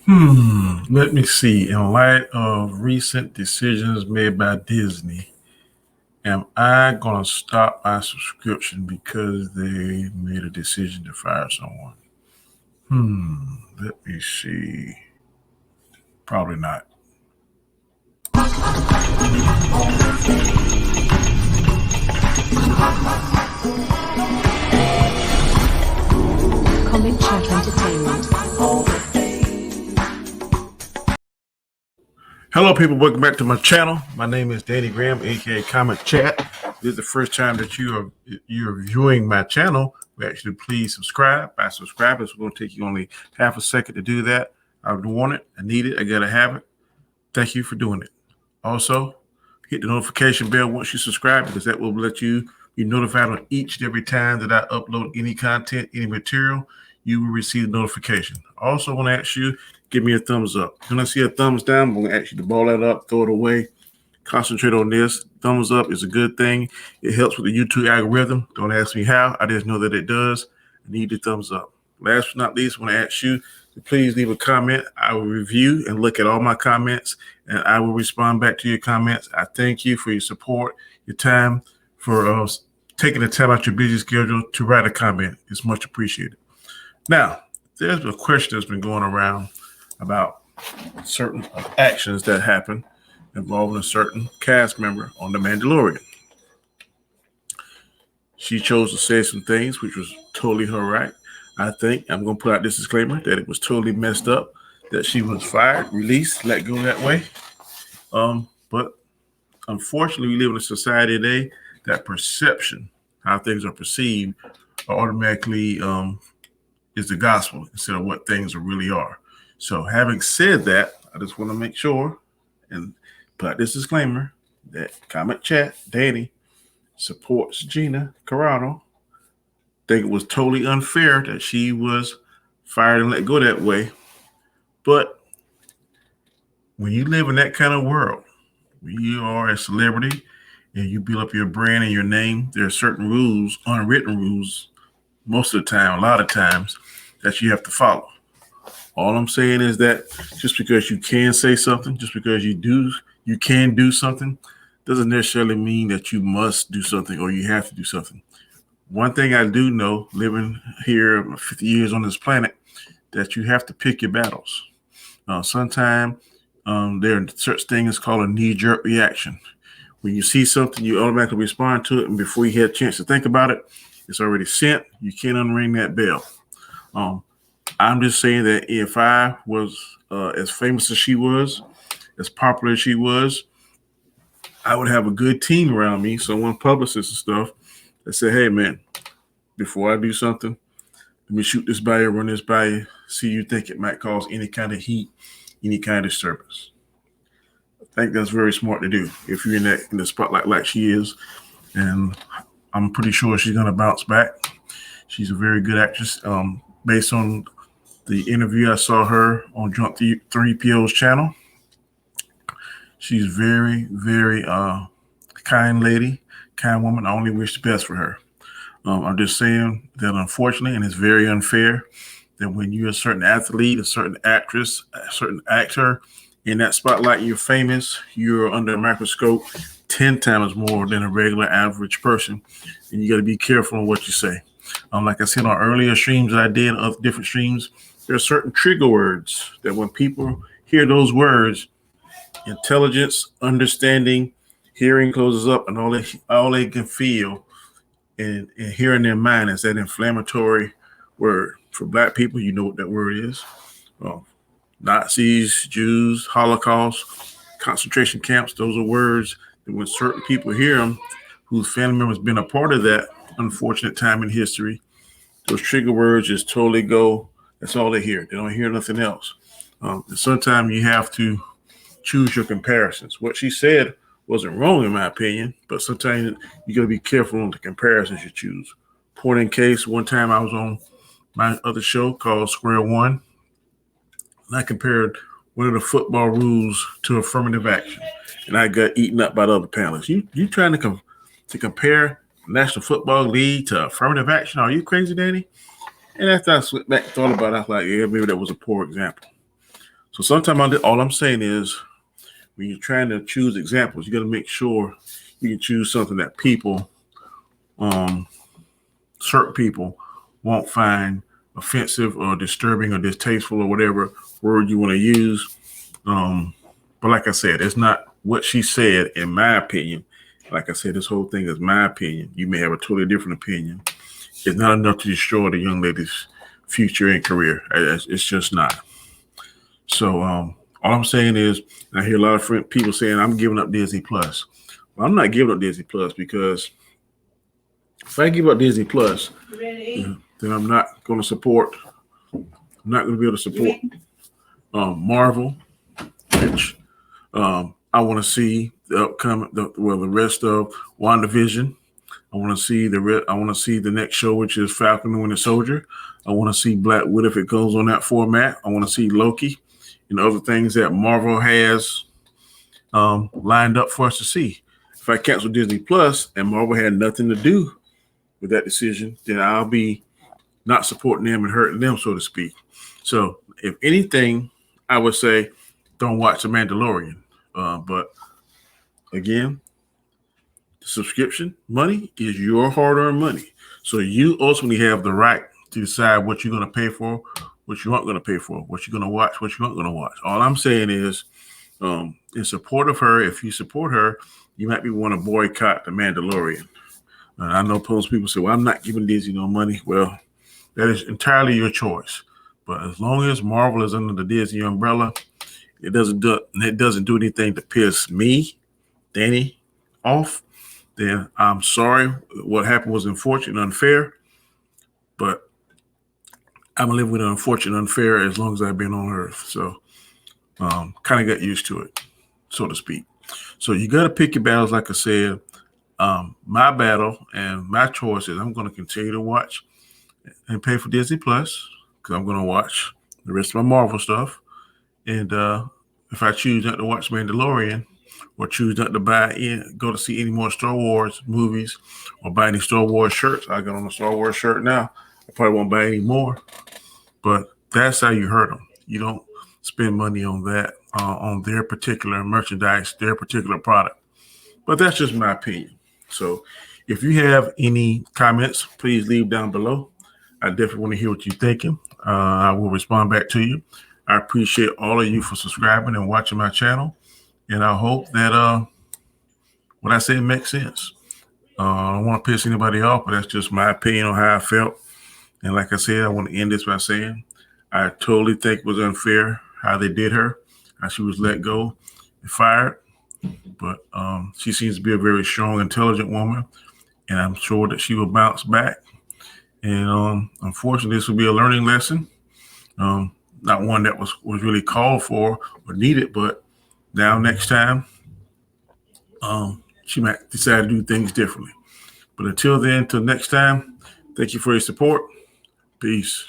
Let me see. In light of recent decisions made by Disney, am I going to stop my subscription because they made a decision to fire someone? Let me see. Probably not. Comic Chat Entertainment. Hello, people. Welcome back to my channel. My name is Danny Graham, aka Comic Chat. This is the first time that you're viewing my channel. We actually please subscribe. By subscribing, it's going to take you only half a second to do that. I want it. I need it. I gotta have it. Thank you for doing it. Also, hit the notification bell once you subscribe because that will let you be notified on each and every time that I upload any content, any material. You will receive the notification. Also, want to ask you, give me a thumbs up. When I see a thumbs down, I'm going to ask you to ball that up, throw it away, concentrate on this. Thumbs up is a good thing. It helps with the YouTube algorithm. Don't ask me how. I just know that it does. I need the thumbs up. Last but not least, I want to ask you to please leave a comment. I will review and look at all my comments, and I will respond back to your comments. I thank you for your support, your time, for taking the time out your busy schedule to write a comment. It's much appreciated. Now, there's a question that's been going around about certain actions that happen involving a certain cast member on The Mandalorian. She chose to say some things which was totally her right. I think I'm going to put out this disclaimer that it was totally messed up, that she was fired, released, let go that way. But unfortunately, we live in a society today that perception, how things are perceived, are automatically is the gospel instead of what things really are. So having said that, I just want to make sure and put out this disclaimer that Comic Chat, Danny, supports Gina Carano. Think it was totally unfair that she was fired and let go that way. But when you live in that kind of world, when you are a celebrity and you build up your brand and your name, there are certain rules, unwritten rules, most of the time, a lot of times, that you have to follow. All I'm saying is that just because you can say something, just because you can do something, doesn't necessarily mean that you must do something or you have to do something. One thing I do know, living here 50 years on this planet, that you have to pick your battles. Sometimes there are such things called a knee-jerk reaction. When you see something, you automatically respond to it, and before you had a chance to think about it, it's already sent. You can't unring that bell. I'm just saying that if I was as famous as she was, as popular as she was, I would have a good team around me, someone publicist and stuff, that say, hey, man, before I do something, let me shoot this by you, run this by you, see you think it might cause any kind of heat, any kind of disturbance. I think that's very smart to do if you're in the spotlight like she is, and I'm pretty sure she's going to bounce back. She's a very good actress. Based on the interview I saw her on Drunk 3PO's channel, she's very, very kind lady, kind woman. I only wish the best for her. I'm just saying that unfortunately, and it's very unfair, that when you're a certain athlete, a certain actress, a certain actor in that spotlight, you're famous, you're under a microscope 10 times more than a regular average person. And you got to be careful on what you say. Like I said on earlier streams that I did, of different streams, there are certain trigger words that when people hear those words, intelligence, understanding, hearing closes up, and all they can feel and hear in their mind is that inflammatory word. For Black people, you know what that word is. Nazis, Jews, Holocaust, concentration camps, those are words that when certain people hear them, whose family members been a part of that unfortunate time in history, those trigger words just totally go, that's all they hear. They don't hear nothing else. Sometimes you have to choose your comparisons. What she said wasn't wrong in my opinion, but sometimes you got to be careful on the comparisons you choose. Point in case, one time I was on my other show called Square One, and I compared one of the football rules to affirmative action, and I got eaten up by the other panelists. You trying to compare National Football League to affirmative action? Are you crazy, Danny? And after I went back and thought about it, I was like, yeah, maybe that was a poor example. So sometimes all I'm saying is when you're trying to choose examples, you got to make sure you can choose something that people, certain people, won't find offensive or disturbing or distasteful or whatever word you want to use. But like I said, it's not what she said, in my opinion. Like I said, this whole thing is my opinion. You may have a totally different opinion. It's not enough to destroy the young lady's future and career. It's just not. So all I'm saying is, I hear a lot of people saying, I'm giving up Disney Plus. Well, I'm not giving up Disney Plus, because if I give up Disney Plus, then I'm not going to support, I'm not going to be able to support Marvel, which I want to see the upcoming, the rest of WandaVision. I want to see the next show, which is Falcon and Winter Soldier. I want to see Black Widow if it goes on that format. I want to see Loki and other things that Marvel has lined up for us to see. If I cancel Disney Plus and Marvel had nothing to do with that decision, then I'll be not supporting them and hurting them, so to speak. So if anything, I would say don't watch The Mandalorian. But again, the subscription money is your hard-earned money. So you ultimately have the right to decide what you're going to pay for, what you aren't going to pay for, what you're going to watch, what you aren't going to watch. All I'm saying is, in support of her, if you support her, you might be want to boycott The Mandalorian. I know most people say, well, I'm not giving Disney no money. Well, that is entirely your choice. But as long as Marvel is under the Disney umbrella, it doesn't do anything to piss me, Danny, off. Then I'm sorry. What happened was unfortunate and unfair. But I'm going to live with unfortunate and unfair as long as I've been on Earth. So kind of got used to it, so to speak. So you got to pick your battles, like I said. My battle and my choice is I'm going to continue to watch and pay for Disney Plus, because I'm going to watch the rest of my Marvel stuff. And if I choose not to watch Mandalorian, or choose not to go to see any more Star Wars movies, or buy any Star Wars shirts, I got on a Star Wars shirt now. I probably won't buy any more. But that's how you hurt them. You don't spend money on that, on their particular merchandise, their particular product. But that's just my opinion. So if you have any comments, please leave down below. I definitely want to hear what you're thinking. I will respond back to you. I appreciate all of you for subscribing and watching my channel. And I hope that what I said makes sense. I don't want to piss anybody off, but that's just my opinion on how I felt. And like I said, I want to end this by saying I totally think it was unfair how they did her, how she was let go and fired. But she seems to be a very strong, intelligent woman, and I'm sure that she will bounce back. And unfortunately, this will be a learning lesson. Not one that was really called for or needed, but now next time, she might decide to do things differently. But until then, until next time, thank you for your support. Peace.